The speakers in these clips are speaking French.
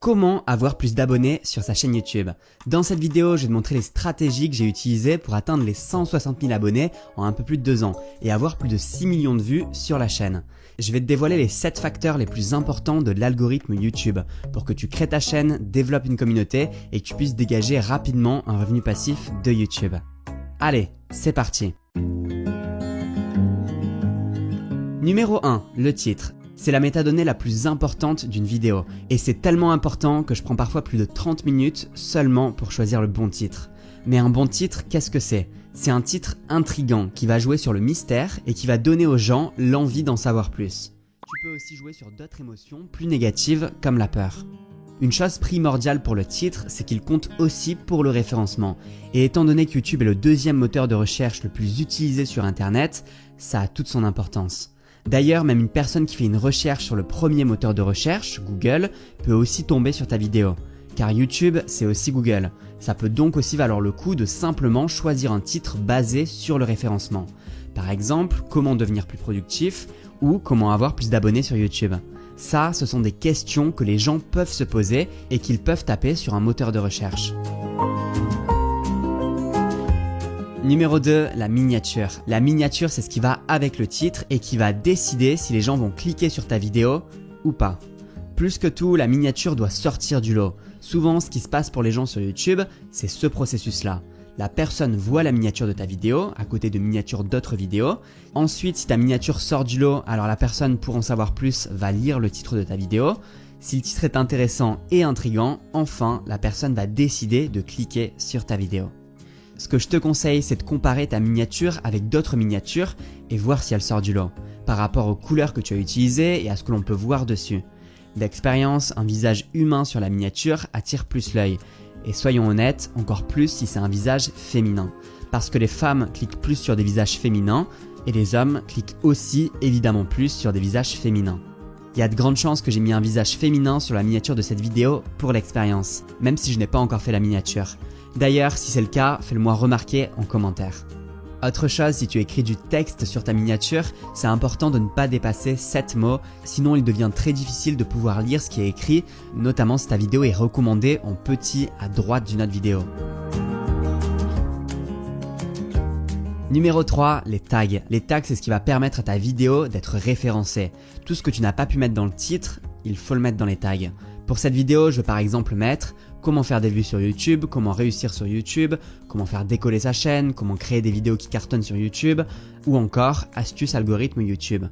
Comment avoir plus d'abonnés sur sa chaîne YouTube? Dans cette vidéo, je vais te montrer les stratégies que j'ai utilisées pour atteindre les 160 000 abonnés en un peu plus de 2 ans et avoir plus de 6 millions de vues sur la chaîne. Je vais te dévoiler les 7 facteurs les plus importants de l'algorithme YouTube pour que tu crées ta chaîne, développes une communauté et que tu puisses dégager rapidement un revenu passif de YouTube. Allez, c'est parti! Numéro 1, le titre. C'est la métadonnée la plus importante d'une vidéo et c'est tellement important que je prends parfois plus de 30 minutes seulement pour choisir le bon titre. Mais un bon titre, qu'est-ce que c'est? C'est un titre intriguant qui va jouer sur le mystère et qui va donner aux gens l'envie d'en savoir plus. Tu peux aussi jouer sur d'autres émotions plus négatives comme la peur. Une chose primordiale pour le titre, c'est qu'il compte aussi pour le référencement. Et étant donné que YouTube est le deuxième moteur de recherche le plus utilisé sur Internet, ça a toute son importance. D'ailleurs, même une personne qui fait une recherche sur le premier moteur de recherche, Google, peut aussi tomber sur ta vidéo. Car YouTube, c'est aussi Google. Ça peut donc aussi valoir le coup de simplement choisir un titre basé sur le référencement. Par exemple, comment devenir plus productif ou comment avoir plus d'abonnés sur YouTube. Ça, ce sont des questions que les gens peuvent se poser et qu'ils peuvent taper sur un moteur de recherche. Numéro 2, la miniature. La miniature, c'est ce qui va avec le titre et qui va décider si les gens vont cliquer sur ta vidéo ou pas. Plus que tout, la miniature doit sortir du lot. Souvent, ce qui se passe pour les gens sur YouTube, c'est ce processus-là. La personne voit la miniature de ta vidéo, à côté de miniatures d'autres vidéos. Ensuite, si ta miniature sort du lot, alors la personne, pour en savoir plus, va lire le titre de ta vidéo. Si le titre est intéressant et intriguant, enfin, la personne va décider de cliquer sur ta vidéo. Ce que je te conseille, c'est de comparer ta miniature avec d'autres miniatures et voir si elle sort du lot, par rapport aux couleurs que tu as utilisées et à ce que l'on peut voir dessus. D'expérience, un visage humain sur la miniature attire plus l'œil. Et soyons honnêtes, encore plus si c'est un visage féminin. Parce que les femmes cliquent plus sur des visages féminins et les hommes cliquent aussi évidemment plus sur des visages féminins. Il y a de grandes chances que j'ai mis un visage féminin sur la miniature de cette vidéo pour l'expérience, même si je n'ai pas encore fait la miniature. D'ailleurs, si c'est le cas, fais-le moi remarquer en commentaire. Autre chose, si tu écris du texte sur ta miniature, c'est important de ne pas dépasser 7 mots, sinon il devient très difficile de pouvoir lire ce qui est écrit, notamment si ta vidéo est recommandée en petit à droite d'une autre vidéo. Numéro 3, les tags. Les tags, c'est ce qui va permettre à ta vidéo d'être référencée. Tout ce que tu n'as pas pu mettre dans le titre, il faut le mettre dans les tags. Pour cette vidéo, je vais par exemple mettre comment faire des vues sur YouTube, comment réussir sur YouTube, comment faire décoller sa chaîne, comment créer des vidéos qui cartonnent sur YouTube, ou encore astuces algorithme YouTube.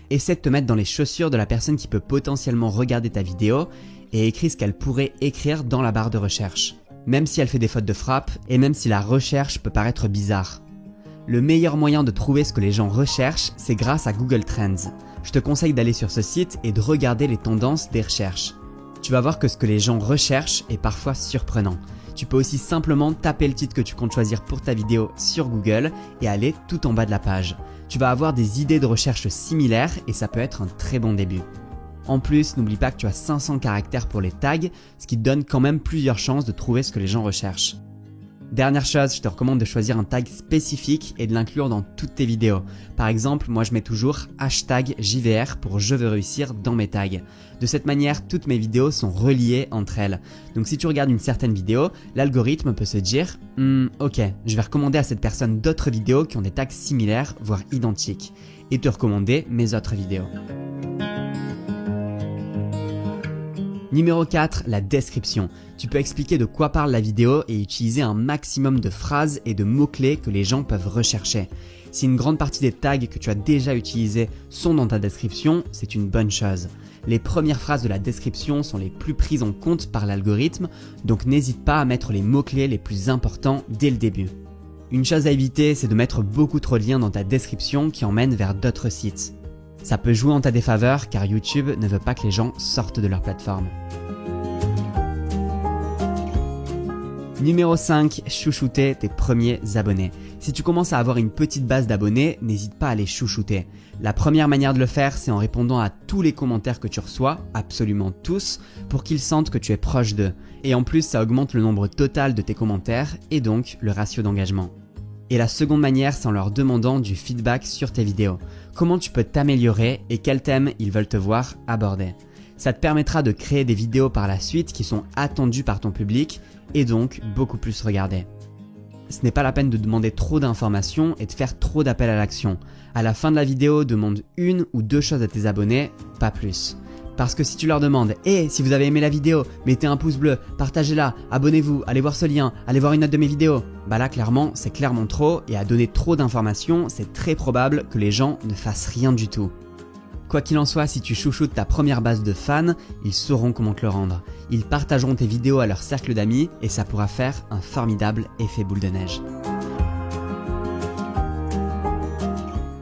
Essaie de te mettre dans les chaussures de la personne qui peut potentiellement regarder ta vidéo et écris ce qu'elle pourrait écrire dans la barre de recherche. Même si elle fait des fautes de frappe et même si la recherche peut paraître bizarre. Le meilleur moyen de trouver ce que les gens recherchent, c'est grâce à Google Trends. Je te conseille d'aller sur ce site et de regarder les tendances des recherches. Tu vas voir que ce que les gens recherchent est parfois surprenant. Tu peux aussi simplement taper le titre que tu comptes choisir pour ta vidéo sur Google et aller tout en bas de la page. Tu vas avoir des idées de recherche similaires et ça peut être un très bon début. En plus, n'oublie pas que tu as 500 caractères pour les tags, ce qui te donne quand même plusieurs chances de trouver ce que les gens recherchent. Dernière chose, je te recommande de choisir un tag spécifique et de l'inclure dans toutes tes vidéos. Par exemple, moi je mets toujours #JVR pour je veux réussir dans mes tags. De cette manière, toutes mes vidéos sont reliées entre elles. Donc si tu regardes une certaine vidéo, l'algorithme peut se dire ok, je vais recommander à cette personne d'autres vidéos qui ont des tags similaires, voire identiques, et te recommander mes autres vidéos. Numéro 4, la description. Tu peux expliquer de quoi parle la vidéo et utiliser un maximum de phrases et de mots-clés que les gens peuvent rechercher. Si une grande partie des tags que tu as déjà utilisés sont dans ta description, c'est une bonne chose. Les premières phrases de la description sont les plus prises en compte par l'algorithme, donc n'hésite pas à mettre les mots-clés les plus importants dès le début. Une chose à éviter, c'est de mettre beaucoup trop de liens dans ta description qui emmènent vers d'autres sites. Ça peut jouer en ta défaveur car YouTube ne veut pas que les gens sortent de leur plateforme. Numéro 5, chouchouter tes premiers abonnés. Si tu commences à avoir une petite base d'abonnés, n'hésite pas à les chouchouter. La première manière de le faire, c'est en répondant à tous les commentaires que tu reçois, absolument tous, pour qu'ils sentent que tu es proche d'eux. Et en plus, ça augmente le nombre total de tes commentaires et donc le ratio d'engagement. Et la seconde manière, c'est en leur demandant du feedback sur tes vidéos. Comment tu peux t'améliorer et quels thèmes ils veulent te voir aborder. Ça te permettra de créer des vidéos par la suite qui sont attendues par ton public et donc beaucoup plus regardées. Ce n'est pas la peine de demander trop d'informations et de faire trop d'appels à l'action. À la fin de la vidéo, demande 1 ou 2 choses à tes abonnés, pas plus. Parce que si tu leur demandes « Hey, si vous avez aimé la vidéo, mettez un pouce bleu, partagez-la, abonnez-vous, allez voir ce lien, allez voir une autre de mes vidéos », bah là clairement, c'est clairement trop et à donner trop d'informations, c'est très probable que les gens ne fassent rien du tout. Quoi qu'il en soit, si tu chouchoutes ta première base de fans, ils sauront comment te le rendre. Ils partageront tes vidéos à leur cercle d'amis et ça pourra faire un formidable effet boule de neige.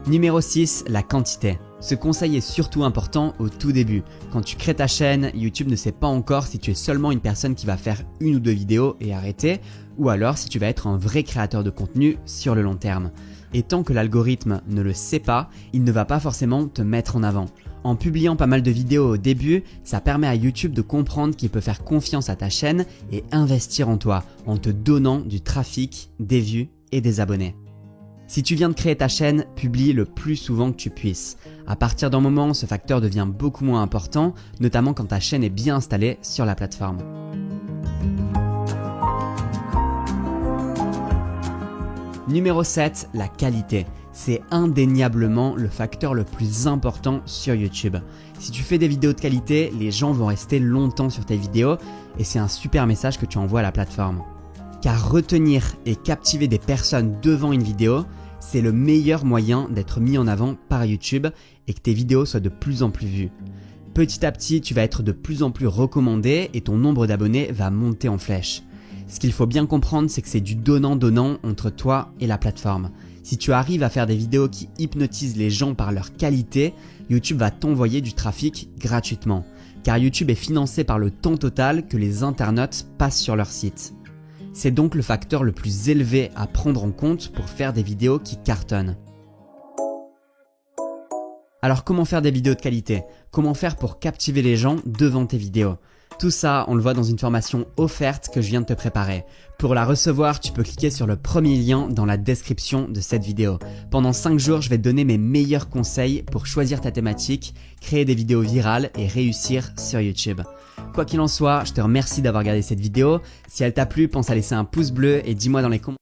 Numéro 6, la quantité. Ce conseil est surtout important au tout début. Quand tu crées ta chaîne, YouTube ne sait pas encore si tu es seulement une personne qui va faire 1 ou 2 vidéos et arrêter, ou alors si tu vas être un vrai créateur de contenu sur le long terme. Et tant que l'algorithme ne le sait pas, il ne va pas forcément te mettre en avant. En publiant pas mal de vidéos au début, ça permet à YouTube de comprendre qu'il peut faire confiance à ta chaîne et investir en toi, en te donnant du trafic, des vues et des abonnés. Si tu viens de créer ta chaîne, publie le plus souvent que tu puisses. À partir d'un moment, ce facteur devient beaucoup moins important, notamment quand ta chaîne est bien installée sur la plateforme. Numéro 7, la qualité. C'est indéniablement le facteur le plus important sur YouTube. Si tu fais des vidéos de qualité, les gens vont rester longtemps sur tes vidéos et c'est un super message que tu envoies à la plateforme. Car retenir et captiver des personnes devant une vidéo, c'est le meilleur moyen d'être mis en avant par YouTube et que tes vidéos soient de plus en plus vues. Petit à petit, tu vas être de plus en plus recommandé et ton nombre d'abonnés va monter en flèche. Ce qu'il faut bien comprendre, c'est que c'est du donnant-donnant entre toi et la plateforme. Si tu arrives à faire des vidéos qui hypnotisent les gens par leur qualité, YouTube va t'envoyer du trafic gratuitement. Car YouTube est financé par le temps total que les internautes passent sur leur site. C'est donc le facteur le plus élevé à prendre en compte pour faire des vidéos qui cartonnent. Alors comment faire des vidéos de qualité? Comment faire pour captiver les gens devant tes vidéos? Tout ça, on le voit dans une formation offerte que je viens de te préparer. Pour la recevoir, tu peux cliquer sur le premier lien dans la description de cette vidéo. Pendant 5 jours, je vais te donner mes meilleurs conseils pour choisir ta thématique, créer des vidéos virales et réussir sur YouTube. Quoi qu'il en soit, je te remercie d'avoir regardé cette vidéo. Si elle t'a plu, pense à laisser un pouce bleu et dis-moi dans les commentaires